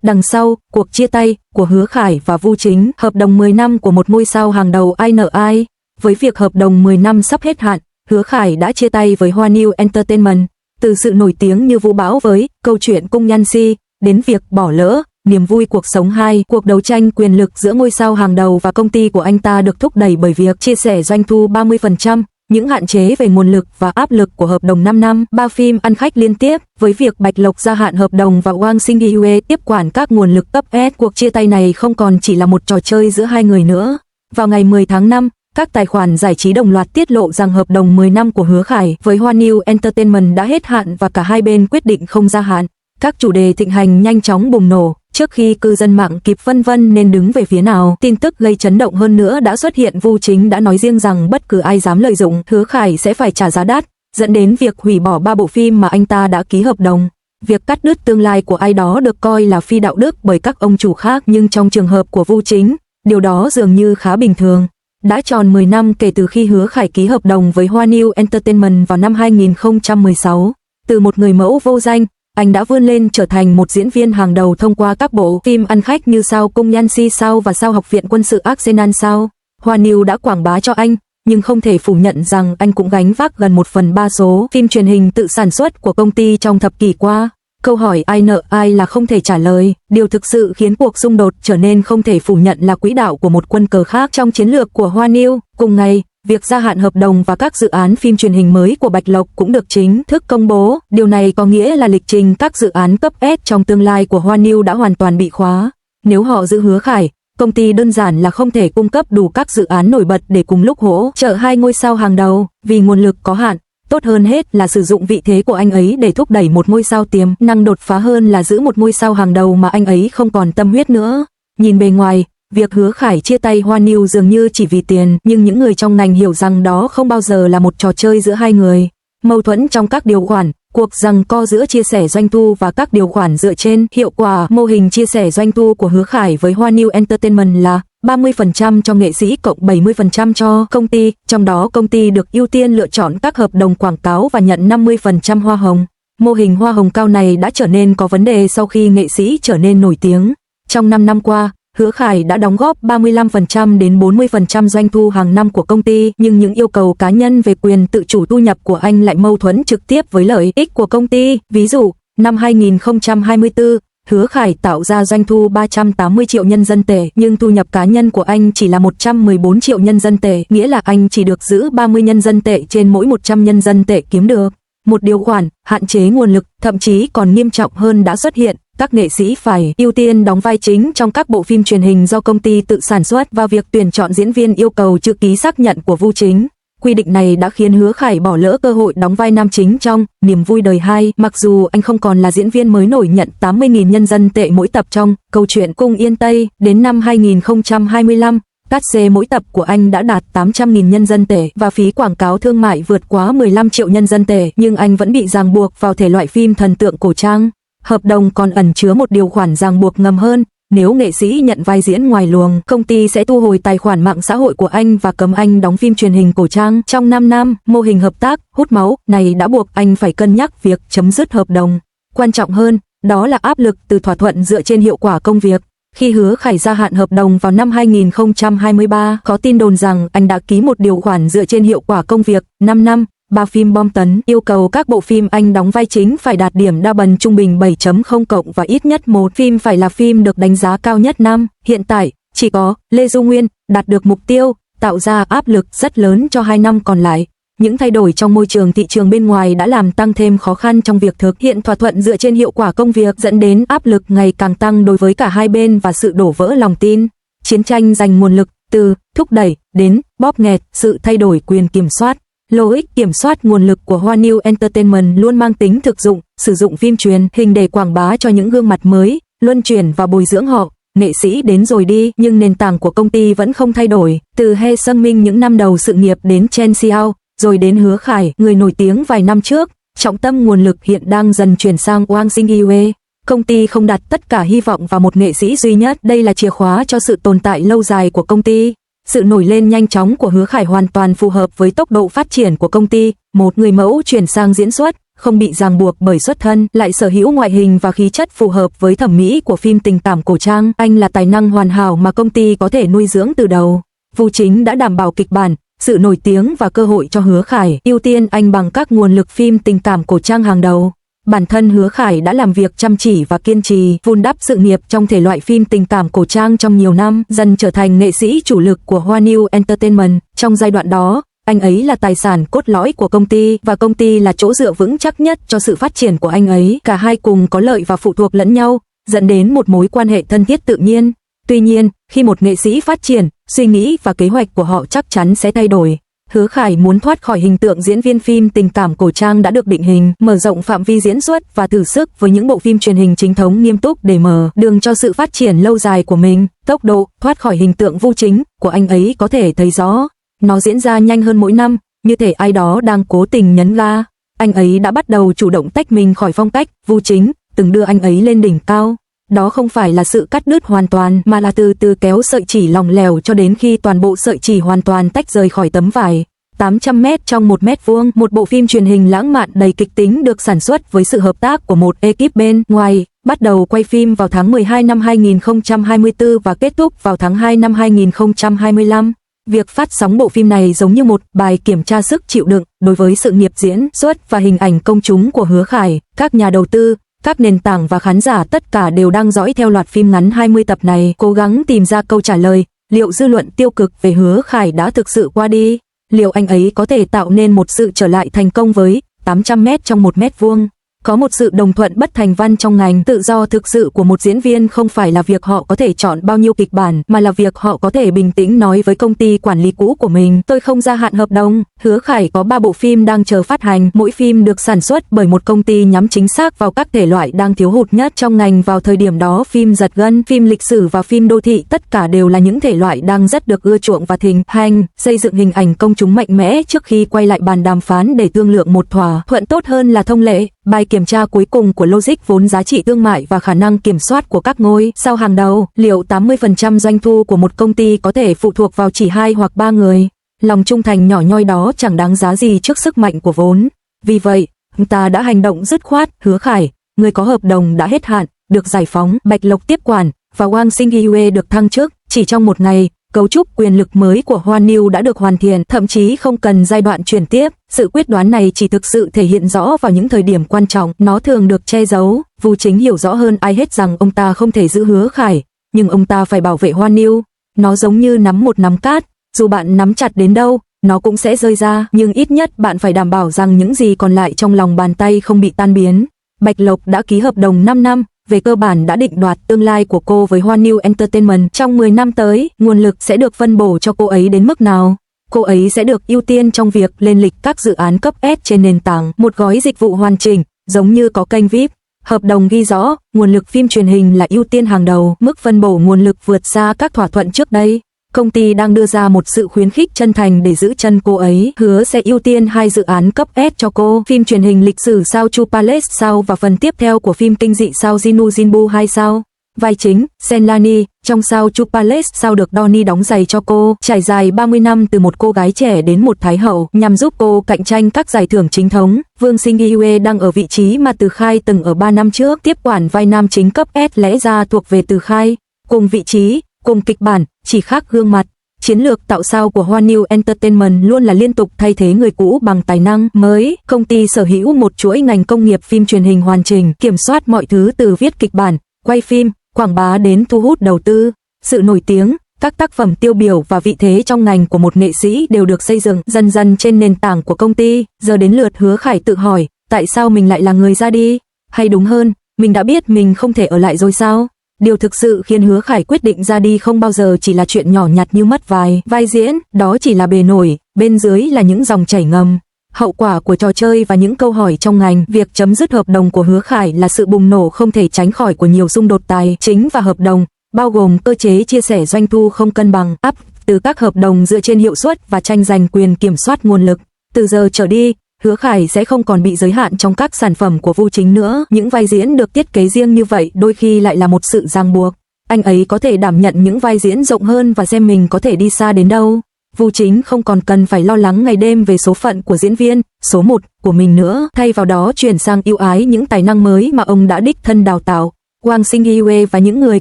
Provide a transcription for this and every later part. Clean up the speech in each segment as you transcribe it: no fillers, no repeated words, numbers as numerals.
Đằng sau, cuộc chia tay của Hứa Khải và Vu Chính, hợp đồng 10 năm của một ngôi sao hàng đầu INI. Với việc hợp đồng 10 năm sắp hết hạn, Hứa Khải đã chia tay với Hoa New Entertainment. Từ sự nổi tiếng như vũ bão với câu chuyện Cung Nhan Si, đến việc bỏ lỡ Niềm Vui Cuộc Sống 2, cuộc đấu tranh quyền lực giữa ngôi sao hàng đầu và công ty của anh ta được thúc đẩy bởi việc chia sẻ doanh thu 30%, những hạn chế về nguồn lực và áp lực của hợp đồng 5 năm, 3 phim ăn khách liên tiếp, với việc Bạch Lộc gia hạn hợp đồng và Wang Xingyue tiếp quản các nguồn lực cấp S. Cuộc chia tay này không còn chỉ là một trò chơi giữa hai người nữa. Vào ngày 10 tháng 5, các tài khoản giải trí đồng loạt tiết lộ rằng hợp đồng 10 năm của Hứa Khải với Hoa New Entertainment đã hết hạn và cả hai bên quyết định không gia hạn. Các chủ đề thịnh hành nhanh chóng bùng nổ, trước khi cư dân mạng kịp phân vân nên đứng về phía nào. Tin tức gây chấn động hơn nữa đã xuất hiện. Vu Chính đã nói riêng rằng bất cứ ai dám lợi dụng Hứa Khải sẽ phải trả giá đắt, dẫn đến việc hủy bỏ 3 bộ phim mà anh ta đã ký hợp đồng. Việc cắt đứt tương lai của ai đó được coi là phi đạo đức bởi các ông chủ khác, nhưng trong trường hợp của Vu Chính, điều đó dường như khá bình thường. Đã tròn 10 năm kể từ khi Hứa Khải ký hợp đồng với Hoa New Entertainment vào năm 2016. Từ một người mẫu vô danh, anh đã vươn lên trở thành một diễn viên hàng đầu thông qua các bộ phim ăn khách như Sao Cung Nhan Si Sao và Sao Học viện Quân sự Arsenal Sao. Hoa New đã quảng bá cho anh, nhưng không thể phủ nhận rằng anh cũng gánh vác gần 1/3 số phim truyền hình tự sản xuất của công ty trong thập kỷ qua. Câu hỏi ai nợ ai là không thể trả lời. Điều thực sự khiến cuộc xung đột trở nên không thể phủ nhận là quỹ đạo của một quân cờ khác trong chiến lược của Hoa New. Cùng ngày, việc gia hạn hợp đồng và các dự án phim truyền hình mới của Bạch Lộc cũng được chính thức công bố. Điều này có nghĩa là lịch trình các dự án cấp S trong tương lai của Hoa New đã hoàn toàn bị khóa. Nếu họ giữ Hứa Khải, công ty đơn giản là không thể cung cấp đủ các dự án nổi bật để cùng lúc hỗ trợ hai ngôi sao hàng đầu, vì nguồn lực có hạn. Tốt hơn hết là sử dụng vị thế của anh ấy để thúc đẩy một ngôi sao tiềm năng đột phá hơn là giữ một ngôi sao hàng đầu mà anh ấy không còn tâm huyết nữa. Nhìn bề ngoài, việc Hứa Khải chia tay Hoa New dường như chỉ vì tiền, nhưng những người trong ngành hiểu rằng đó không bao giờ là một trò chơi giữa hai người. Mâu thuẫn trong các điều khoản, cuộc giằng co giữa chia sẻ doanh thu và các điều khoản dựa trên hiệu quả. Mô hình chia sẻ doanh thu của Hứa Khải với Hoa New Entertainment là 30% cho nghệ sĩ cộng 70% cho công ty, trong đó công ty được ưu tiên lựa chọn các hợp đồng quảng cáo và nhận 50% hoa hồng. Mô hình hoa hồng cao này đã trở nên có vấn đề sau khi nghệ sĩ trở nên nổi tiếng. Trong 5 năm qua, Hứa Khải đã đóng góp 35% đến 40% doanh thu hàng năm của công ty, nhưng những yêu cầu cá nhân về quyền tự chủ thu nhập của anh lại mâu thuẫn trực tiếp với lợi ích của công ty. Ví dụ, năm 2024, Hứa Khải tạo ra doanh thu 380 triệu nhân dân tệ, nhưng thu nhập cá nhân của anh chỉ là 114 triệu nhân dân tệ, nghĩa là anh chỉ được giữ 30 nhân dân tệ trên mỗi 100 nhân dân tệ kiếm được. Một điều khoản hạn chế nguồn lực, thậm chí còn nghiêm trọng hơn đã xuất hiện. Các nghệ sĩ phải ưu tiên đóng vai chính trong các bộ phim truyền hình do công ty tự sản xuất, và việc tuyển chọn diễn viên yêu cầu chữ ký xác nhận của Vu Chính. Quy định này đã khiến Hứa Khải bỏ lỡ cơ hội đóng vai nam chính trong Niềm Vui Đời 2, mặc dù anh không còn là diễn viên mới nổi nhận 80.000 nhân dân tệ mỗi tập trong Câu Chuyện Cung Yên Tây. Đến năm 2025, cát xê mỗi tập của anh đã đạt 800.000 nhân dân tệ và phí quảng cáo thương mại vượt quá 15 triệu nhân dân tệ, nhưng anh vẫn bị ràng buộc vào thể loại phim thần tượng cổ trang. Hợp đồng còn ẩn chứa một điều khoản ràng buộc ngầm hơn. Nếu nghệ sĩ nhận vai diễn ngoài luồng, công ty sẽ thu hồi tài khoản mạng xã hội của anh và cấm anh đóng phim truyền hình cổ trang. Trong 5 năm, mô hình hợp tác hút máu này đã buộc anh phải cân nhắc việc chấm dứt hợp đồng. Quan trọng hơn, đó là áp lực từ thỏa thuận dựa trên hiệu quả công việc. Khi Hứa Khải gia hạn hợp đồng vào năm 2023, có tin đồn rằng anh đã ký một điều khoản dựa trên hiệu quả công việc 5 năm. 3 phim bom tấn, yêu cầu các bộ phim anh đóng vai chính phải đạt điểm đa bần trung bình 7.0 cộng và ít nhất một phim phải là phim được đánh giá cao nhất năm. Hiện tại, chỉ có Lê Du Nguyên đạt được mục tiêu, tạo ra áp lực rất lớn cho 2 năm còn lại. Những thay đổi trong môi trường thị trường bên ngoài đã làm tăng thêm khó khăn trong việc thực hiện thỏa thuận dựa trên hiệu quả công việc, dẫn đến áp lực ngày càng tăng đối với cả hai bên và sự đổ vỡ lòng tin. Chiến tranh giành nguồn lực, từ thúc đẩy đến bóp nghẹt, sự thay đổi quyền kiểm soát. Logic kiểm soát nguồn lực của Hoa New Entertainment luôn mang tính thực dụng, sử dụng phim truyền hình để quảng bá cho những gương mặt mới, luân chuyển và bồi dưỡng họ. Nghệ sĩ đến rồi đi, nhưng nền tảng của công ty vẫn không thay đổi. Từ He Sung Min những năm đầu sự nghiệp đến Chen Xiao, rồi đến Hứa Khải, người nổi tiếng vài năm trước, trọng tâm nguồn lực hiện đang dần chuyển sang Wang Xingyue. Công ty không đặt tất cả hy vọng vào một nghệ sĩ duy nhất, đây là chìa khóa cho sự tồn tại lâu dài của công ty. Sự nổi lên nhanh chóng của Hứa Khải hoàn toàn phù hợp với tốc độ phát triển của công ty. Một người mẫu chuyển sang diễn xuất, không bị ràng buộc bởi xuất thân, lại sở hữu ngoại hình và khí chất phù hợp với thẩm mỹ của phim tình cảm cổ trang. Anh là tài năng hoàn hảo mà công ty có thể nuôi dưỡng từ đầu. Vu Chính đã đảm bảo kịch bản, sự nổi tiếng và cơ hội cho Hứa Khải, ưu tiên anh bằng các nguồn lực phim tình cảm cổ trang hàng đầu. Bản thân Hứa Khải đã làm việc chăm chỉ và kiên trì, vun đắp sự nghiệp trong thể loại phim tình cảm cổ trang trong nhiều năm, dần trở thành nghệ sĩ chủ lực của Hoa New Entertainment. Trong giai đoạn đó, anh ấy là tài sản cốt lõi của công ty và công ty là chỗ dựa vững chắc nhất cho sự phát triển của anh ấy. Cả hai cùng có lợi và phụ thuộc lẫn nhau, dẫn đến một mối quan hệ thân thiết tự nhiên. Tuy nhiên, khi một nghệ sĩ phát triển, suy nghĩ và kế hoạch của họ chắc chắn sẽ thay đổi. Hứa Khải muốn thoát khỏi hình tượng diễn viên phim tình cảm cổ trang đã được định hình, mở rộng phạm vi diễn xuất và thử sức với những bộ phim truyền hình chính thống nghiêm túc để mở đường cho sự phát triển lâu dài của mình. Tốc độ thoát khỏi hình tượng Vu Chính của anh ấy có thể thấy rõ. Nó diễn ra nhanh hơn mỗi năm, như thể ai đó đang cố tình nhấn ga. Anh ấy đã bắt đầu chủ động tách mình khỏi phong cách Vu Chính từng đưa anh ấy lên đỉnh cao. Đó không phải là sự cắt đứt hoàn toàn, mà là từ từ kéo sợi chỉ lỏng lẻo cho đến khi toàn bộ sợi chỉ hoàn toàn tách rời khỏi tấm vải. 800 mét trong 1 mét vuông, một bộ phim truyền hình lãng mạn đầy kịch tính được sản xuất với sự hợp tác của một ekip bên ngoài, bắt đầu quay phim vào tháng 12 năm 2024 và kết thúc vào tháng 2 năm 2025. Việc phát sóng bộ phim này giống như một bài kiểm tra sức chịu đựng đối với sự nghiệp diễn xuất và hình ảnh công chúng của Hứa Khải. Các nhà đầu tư, các nền tảng và khán giả tất cả đều đang dõi theo loạt phim ngắn 20 tập này, cố gắng tìm ra câu trả lời, liệu dư luận tiêu cực về Hứa Khải đã thực sự qua đi? Liệu anh ấy có thể tạo nên một sự trở lại thành công với 800 mét trong 1 mét vuông? Có một sự đồng thuận bất thành văn trong ngành. Tự do thực sự của một diễn viên không phải là việc họ có thể chọn bao nhiêu kịch bản, mà là việc họ có thể bình tĩnh nói với công ty quản lý cũ của mình: tôi không gia hạn hợp đồng. Hứa Khải có 3 bộ phim đang chờ phát hành, mỗi phim được sản xuất bởi một công ty nhắm chính xác vào các thể loại đang thiếu hụt nhất trong ngành vào thời điểm đó. Phim giật gân, phim lịch sử và phim đô thị, tất cả đều là những thể loại đang rất được ưa chuộng và thịnh hành. Xây dựng hình ảnh công chúng mạnh mẽ trước khi quay lại bàn đàm phán để thương lượng một thỏa thuận tốt hơn là thông lệ. Bài kiểm tra cuối cùng của logic vốn giá trị thương mại và khả năng kiểm soát của các ngôi sao hàng đầu. Liệu 80% doanh thu của một công ty có thể phụ thuộc vào chỉ 2 hoặc 3 người? Lòng trung thành nhỏ nhoi đó chẳng đáng giá gì trước sức mạnh của vốn. Vì vậy, ta đã hành động dứt khoát. Hứa Khải, người có hợp đồng đã hết hạn, được giải phóng. Bạch Lộc tiếp quản và Wang Xingyue được thăng chức. Chỉ trong một ngày, cấu trúc quyền lực mới của Hoa New đã được hoàn thiện, thậm chí không cần giai đoạn chuyển tiếp. Sự quyết đoán này chỉ thực sự thể hiện rõ vào những thời điểm quan trọng, nó thường được che giấu. Vu Chính hiểu rõ hơn ai hết rằng ông ta không thể giữ Hứa Khải, nhưng ông ta phải bảo vệ Hoa New. Nó giống như nắm một nắm cát, dù bạn nắm chặt đến đâu, nó cũng sẽ rơi ra, nhưng ít nhất bạn phải đảm bảo rằng những gì còn lại trong lòng bàn tay không bị tan biến. Bạch Lộc đã ký hợp đồng 5 năm, về cơ bản đã định đoạt tương lai của cô với Hoa New Entertainment. Trong 10 năm tới, nguồn lực sẽ được phân bổ cho cô ấy đến mức nào? Cô ấy sẽ được ưu tiên trong việc lên lịch các dự án cấp S trên nền tảng, một gói dịch vụ hoàn chỉnh, giống như có kênh VIP. Hợp đồng ghi rõ, nguồn lực phim truyền hình là ưu tiên hàng đầu, mức phân bổ nguồn lực vượt xa các thỏa thuận trước đây. Công ty đang đưa ra một sự khuyến khích chân thành để giữ chân cô ấy, hứa sẽ ưu tiên 2 dự án cấp S cho cô, phim truyền hình lịch sử sao Chu Palace sao và phần tiếp theo của phim kinh dị sao Jinu Jinbu 2 sao. Vai chính, Senlani, trong sao Chu Palace sao được Donnie đóng giày cho cô, trải dài 30 năm từ một cô gái trẻ đến một thái hậu, nhằm giúp cô cạnh tranh các giải thưởng chính thống. Vương Xingyue đang ở vị trí mà Từ Khai từng ở 3 năm trước, tiếp quản vai nam chính cấp S lẽ ra thuộc về Từ Khai. Cùng vị trí, cùng kịch bản, chỉ khác gương mặt. Chiến lược tạo sao của Hoa New Entertainment luôn là liên tục thay thế người cũ bằng tài năng mới. Công ty sở hữu một chuỗi ngành công nghiệp phim truyền hình hoàn chỉnh, kiểm soát mọi thứ từ viết kịch bản, quay phim, quảng bá đến thu hút đầu tư. Sự nổi tiếng, các tác phẩm tiêu biểu và vị thế trong ngành của một nghệ sĩ đều được xây dựng dần dần trên nền tảng của công ty. Giờ đến lượt Hứa Khải tự hỏi, tại sao mình lại là người ra đi? Hay đúng hơn, mình đã biết mình không thể ở lại rồi sao? Điều thực sự khiến Hứa Khải quyết định ra đi không bao giờ chỉ là chuyện nhỏ nhặt như mất vai diễn, đó chỉ là bề nổi, bên dưới là những dòng chảy ngầm. Hậu quả của trò chơi và những câu hỏi trong ngành, việc chấm dứt hợp đồng của Hứa Khải là sự bùng nổ không thể tránh khỏi của nhiều xung đột tài chính và hợp đồng, bao gồm cơ chế chia sẻ doanh thu không cân bằng, áp từ các hợp đồng dựa trên hiệu suất và tranh giành quyền kiểm soát nguồn lực. Từ giờ trở đi, Hứa Khải sẽ không còn bị giới hạn trong các sản phẩm của Vu Chính nữa. Những vai diễn được thiết kế riêng như vậy đôi khi lại là một sự ràng buộc. Anh ấy có thể đảm nhận những vai diễn rộng hơn và xem mình có thể đi xa đến đâu. Vu Chính không còn cần phải lo lắng ngày đêm về số phận của diễn viên, số 1 của mình nữa, thay vào đó chuyển sang ưu ái những tài năng mới mà ông đã đích thân đào tạo. Wang Xingyue và những người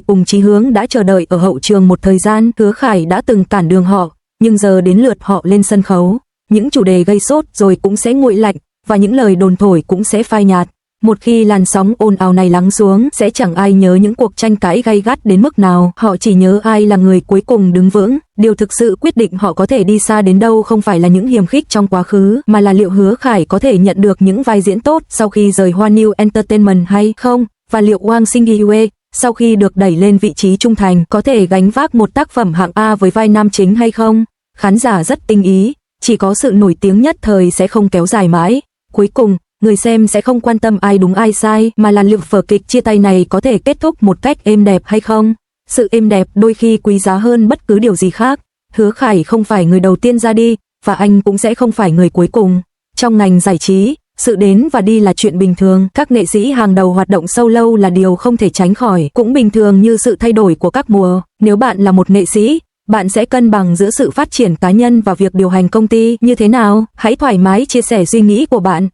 cùng chí hướng đã chờ đợi ở hậu trường một thời gian, Hứa Khải đã từng cản đường họ, nhưng giờ đến lượt họ lên sân khấu. Những chủ đề gây sốt rồi cũng sẽ nguội lạnh, và những lời đồn thổi cũng sẽ phai nhạt. Một khi làn sóng ồn ào này lắng xuống, sẽ chẳng ai nhớ những cuộc tranh cãi gay gắt đến mức nào, họ chỉ nhớ ai là người cuối cùng đứng vững. Điều thực sự quyết định họ có thể đi xa đến đâu không phải là những hiềm khích trong quá khứ, mà là liệu Hứa Khải có thể nhận được những vai diễn tốt sau khi rời Hoa New Entertainment hay không, và liệu Wang Xingyue, sau khi được đẩy lên vị trí trung thành, có thể gánh vác một tác phẩm hạng A với vai nam chính hay không. Khán giả rất tinh ý, chỉ có sự nổi tiếng nhất thời sẽ không kéo dài mãi. Cuối cùng, người xem sẽ không quan tâm ai đúng ai sai, mà là liệu vở kịch chia tay này có thể kết thúc một cách êm đẹp hay không. Sự êm đẹp đôi khi quý giá hơn bất cứ điều gì khác. Hứa Khải không phải người đầu tiên ra đi, và anh cũng sẽ không phải người cuối cùng. Trong ngành giải trí, sự đến và đi là chuyện bình thường, các nghệ sĩ hàng đầu hoạt động sâu lâu là điều không thể tránh khỏi, cũng bình thường như sự thay đổi của các mùa. Nếu bạn là một nghệ sĩ, bạn sẽ cân bằng giữa sự phát triển cá nhân và việc điều hành công ty như thế nào? Hãy thoải mái chia sẻ suy nghĩ của bạn.